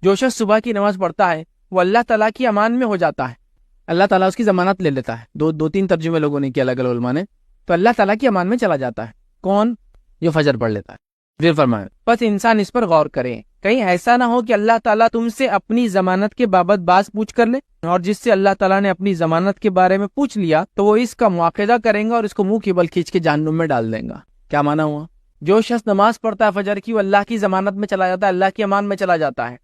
جو شخص صبح کی نماز پڑھتا ہے وہ اللہ تعالیٰ کی امان میں ہو جاتا ہے، اللہ تعالیٰ اس کی ضمانت لے لیتا ہے. دو تین ترجمے لوگوں نے کیا الگ الگ علماء نے. تو اللہ تعالیٰ کی امان میں چلا جاتا ہے. کون؟ جو فجر پڑھ لیتا ہے. پھر فرمایا بس انسان اس پر غور کرے، کہیں ایسا نہ ہو کہ اللہ تعالیٰ تم سے اپنی ضمانت کے بابت باز پوچھ کر لے، اور جس سے اللہ تعالیٰ نے اپنی ضمانت کے بارے میں پوچھ لیا تو وہ اس کا مواخذہ کریں گا اور اس کو منہ کی بل کھینچ کے جہنم میں ڈال دیں گا. کیا معنی ہوا؟ جو شخص نماز پڑھتا ہے فجر کی وہ اللہ کی ضمانت میں چلا جاتا ہے، اللہ کی امان میں چلا جاتا ہے.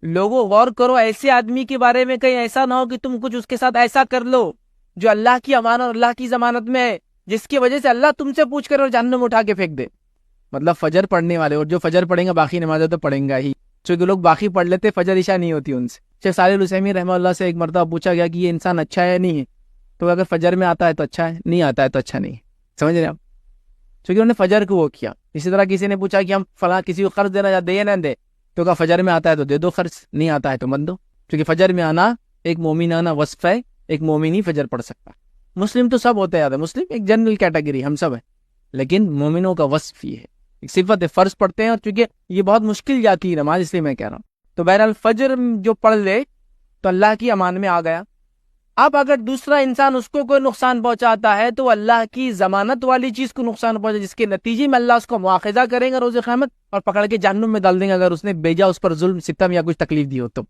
لوگوں غور کرو ایسے آدمی کے بارے میں، کہیں ایسا نہ ہو کہ تم کچھ اس کے ساتھ ایسا کر لو جو اللہ کی امان اور اللہ کی ضمانت میں ہے، جس کی وجہ سے اللہ تم سے پوچھ کر اور جہنم اٹھا کے پھینک دے. مطلب فجر پڑھنے والے، اور جو فجر پڑھیں گا باقی نمازیں تو پڑھیں گا ہی، چونکہ لوگ باقی پڑھ لیتے، فجر عشاء نہیں ہوتی ان سے. شیخ صالح العثیمین رحمہ اللہ سے ایک مرتبہ پوچھا گیا کہ یہ انسان اچھا ہے یا نہیں ہے، تو اگر فجر میں آتا ہے تو اچھا ہے، نہیں آتا ہے تو اچھا نہیں ہے. سمجھ رہے ہیں آپ؟ چونکہ انہوں نے فجر کو وہ کیا. اسی طرح کسی نے پوچھا کہ ہم فلاں کسی کو قرض دینا دے یا نہ دے، تو کہا فجر میں آتا ہے تو دے دو قرض، نہیں آتا ہے تو مت دو. کیونکہ فجر میں آنا ایک مومنانہ وصف ہے، ایک مومن ہی فجر پڑھ سکتا. مسلم تو سب ہوتے ہیں، مسلم ایک جنرل کیٹیگری ہم سب ہیں، لیکن مومنوں کا وصف یہ ہے، ایک صفت ہے. فرض پڑھتے ہیں، اور چونکہ یہ بہت مشکل جاتی ہے نماز، اس لیے میں کہہ رہا ہوں. تو بہرحال فجر جو پڑھ لے تو اللہ کی امان میں آ گیا. اب اگر دوسرا انسان اس کو کوئی نقصان پہنچاتا ہے تو اللہ کی ضمانت والی چیز کو نقصان پہنچا، جس کے نتیجے میں اللہ اس کو مواخذہ کرے گا روز قیامت اور پکڑ کے جہنم میں ڈال دیں گا، اگر اس نے بیجا اس پر ظلم ستم یا کچھ تکلیف دی ہو تو.